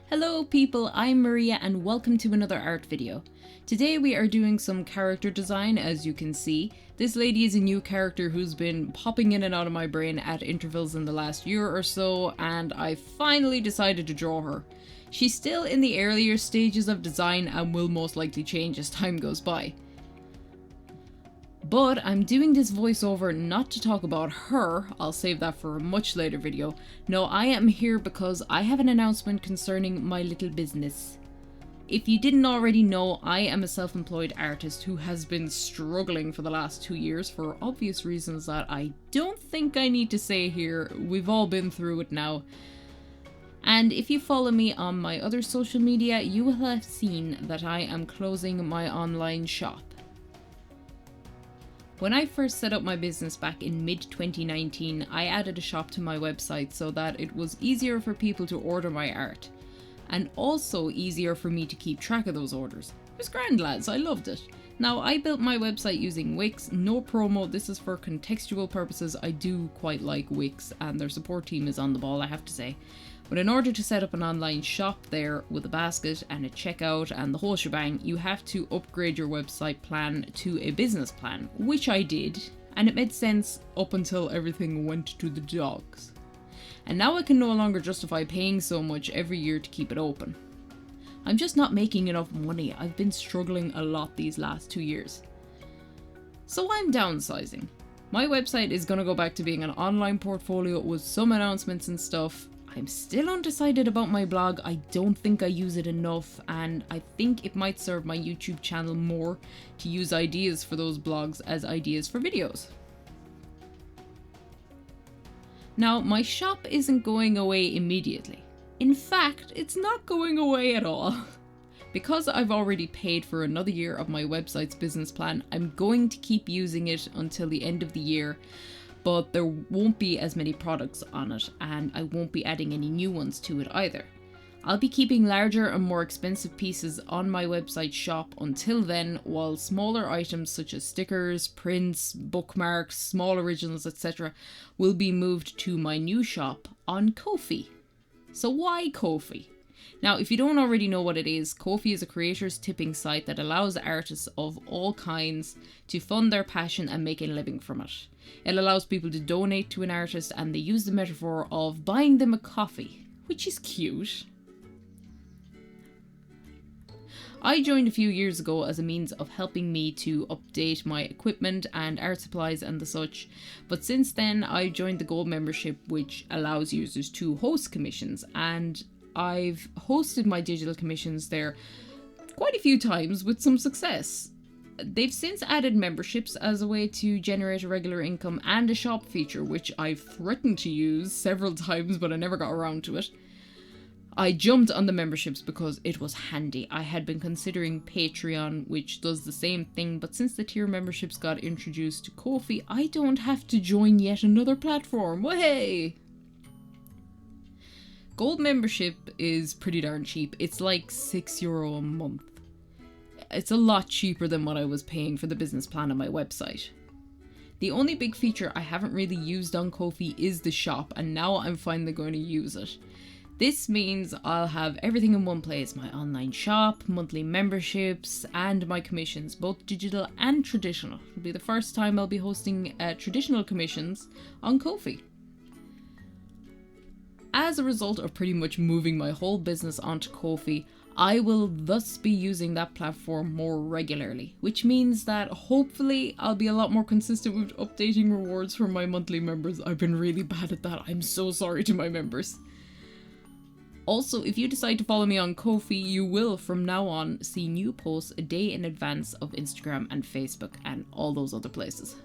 Hello people, I'm Maria and welcome to another art video. Today we are doing some character design. As you can see, this lady is a new character who's been popping in and out of my brain at intervals in the last year or so, and I finally decided to draw her. She's still in the earlier stages of design and will most likely change as time goes by. But I'm doing this voiceover not to talk about her, I'll save that for a much later video. No, I am here because I have an announcement concerning my little business. If you didn't already know, I am a self-employed artist who has been struggling for the last 2 years for obvious reasons that I don't think I need to say here. We've all been through it now. And if you follow me on my other social media, you will have seen that I am closing my online shop. When I first set up my business back in mid-2019, I added a shop to my website so that it was easier for people to order my art, and also easier for me to keep track of those orders. It was grand, lads, I loved it. Now, I built my website using Wix, no promo, this is for contextual purposes. I do quite like Wix and their support team is on the ball, I have to say. But in order to set up an online shop there with a basket and a checkout and the whole shebang, you have to upgrade your website plan to a business plan, which I did, and it made sense up until everything went to the dogs. And now I can no longer justify paying so much every year to keep it open. I'm just not making enough money. I've been struggling a lot these last 2 years. So I'm downsizing. My website is gonna go back to being an online portfolio with some announcements and stuff. I'm still undecided about my blog. I don't think I use it enough, and I think it might serve my YouTube channel more to use ideas for those blogs as ideas for videos. Now, my shop isn't going away immediately. In fact, it's not going away at all. Because I've already paid for another year of my website's business plan, I'm going to keep using it until the end of the year. But there won't be as many products on it, and I won't be adding any new ones to it either. I'll be keeping larger and more expensive pieces on my website shop until then, while smaller items such as stickers, prints, bookmarks, small originals, etc. will be moved to my new shop on Ko-fi. So why Ko-fi? Now, if you don't already know what it is, Ko-fi is a creators tipping site that allows artists of all kinds to fund their passion and make a living from it. It allows people to donate to an artist, and they use the metaphor of buying them a coffee, which is cute. I joined a few years ago as a means of helping me to update my equipment and art supplies and the such, but since then I joined the Gold membership, which allows users to host commissions, and I've hosted my digital commissions there quite a few times with some success. They've since added memberships as a way to generate a regular income and a shop feature, which I've threatened to use several times but I never got around to it. I jumped on the memberships because it was handy. I had been considering Patreon, which does the same thing, but since the tier memberships got introduced to Ko-fi, I don't have to join yet another platform. Wahey! Gold membership is pretty darn cheap. It's like €6 a month. It's a lot cheaper than what I was paying for the business plan on my website. The only big feature I haven't really used on Ko-fi is the shop, and now I'm finally going to use it. This means I'll have everything in one place: my online shop, monthly memberships, and my commissions, both digital and traditional. It'll be the first time I'll be hosting traditional commissions on Ko-fi. As a result of pretty much moving my whole business onto Ko-fi, I will thus be using that platform more regularly, which means that hopefully I'll be a lot more consistent with updating rewards for my monthly members. I've been really bad at that. I'm so sorry to my members. Also, if you decide to follow me on Ko-fi, you will from now on see new posts a day in advance of Instagram and Facebook and all those other places.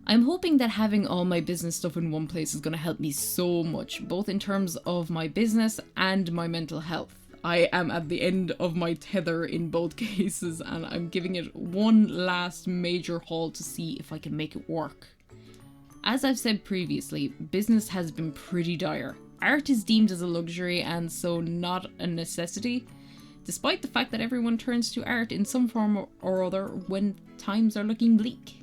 I'm hoping that having all my business stuff in one place is going to help me so much, both in terms of my business and my mental health. I am at the end of my tether in both cases, and I'm giving it one last major haul to see if I can make it work. As I've said previously, business has been pretty dire. Art is deemed as a luxury and so not a necessity, despite the fact that everyone turns to art in some form or other when times are looking bleak.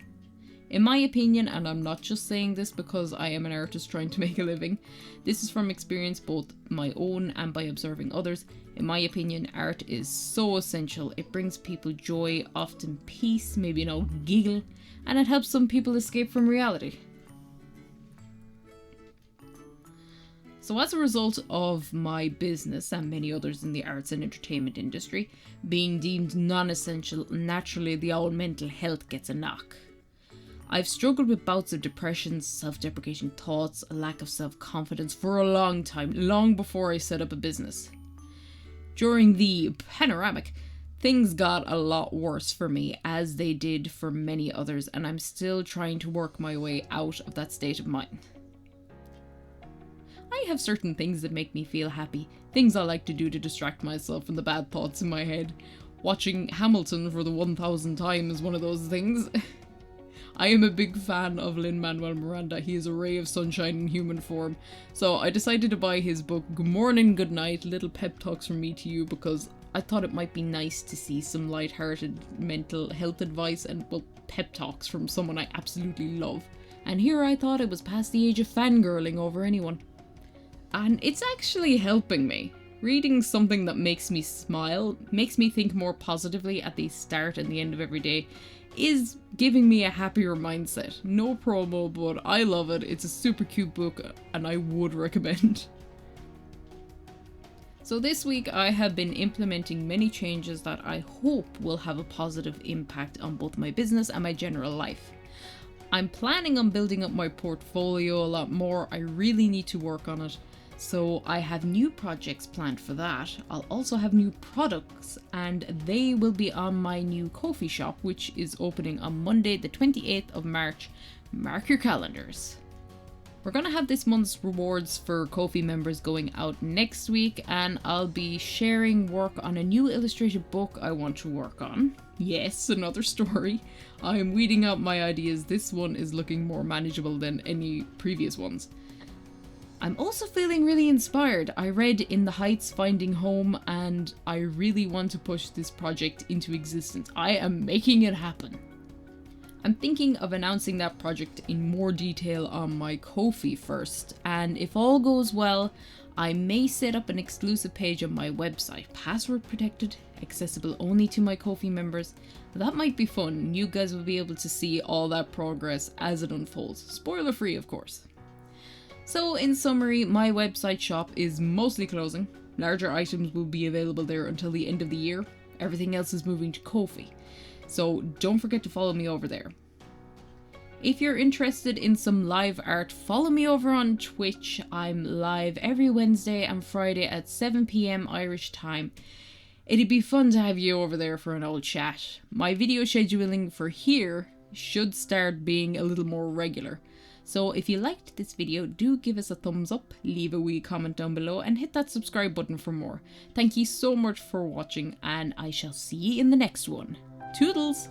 In my opinion, and I'm not just saying this because I am an artist trying to make a living, this is from experience, both my own and by observing others. In my opinion, art is so essential. It brings people joy, often peace, maybe giggle, and it helps some people escape from reality. So as a result of my business and many others in the arts and entertainment industry being deemed non-essential, naturally the old mental health gets a knock. I've struggled with bouts of depression, self-deprecating thoughts, a lack of self-confidence for a long time, long before I set up a business. During the panoramic, things got a lot worse for me, as they did for many others, and I'm still trying to work my way out of that state of mind. I have certain things that make me feel happy, things I like to do to distract myself from the bad thoughts in my head. Watching Hamilton for the 1000th time is one of those things. I am a big fan of Lin-Manuel Miranda. He is a ray of sunshine in human form. So I decided to buy his book, Good Morning, Good Night, Little Pep Talks from Me to You, because I thought it might be nice to see some light-hearted mental health advice and, pep talks from someone I absolutely love. And here I thought it was past the age of fangirling over anyone. And it's actually helping me. Reading something that makes me smile, makes me think more positively at the start and the end of every day, is giving me a happier mindset. No promo, but I love it. It's a super cute book and I would recommend. So this week I have been implementing many changes that I hope will have a positive impact on both my business and my general life. I'm planning on building up my portfolio a lot more. I really need to work on it. So I have new projects planned for that. I'll also have new products, and they will be on my new coffee shop, which is opening on Monday the 28th of March. Mark your calendars. We're gonna have this month's rewards for Ko-fi members going out next week, and I'll be sharing work on a new illustrated book I want to work on. Yes, another story. I'm weeding out my ideas. This one is looking more manageable than any previous ones. I'm also feeling really inspired. I read In the Heights Finding Home, and I really want to push this project into existence. I am making it happen. I'm thinking of announcing that project in more detail on my Ko-fi first, and if all goes well, I may set up an exclusive page on my website, password protected, accessible only to my Ko-fi members. That might be fun. You guys will be able to see all that progress as it unfolds. Spoiler free, of course. So in summary, my website shop is mostly closing. Larger items will be available there until the end of the year. Everything else is moving to Ko-fi. So don't forget to follow me over there. If you're interested in some live art, follow me over on Twitch. I'm live every Wednesday and Friday at 7 PM Irish time. It'd be fun to have you over there for an old chat. My video scheduling for here should start being a little more regular. So if you liked this video, do give us a thumbs up, leave a wee comment down below, and hit that subscribe button for more. Thank you so much for watching, and I shall see you in the next one. Toodles!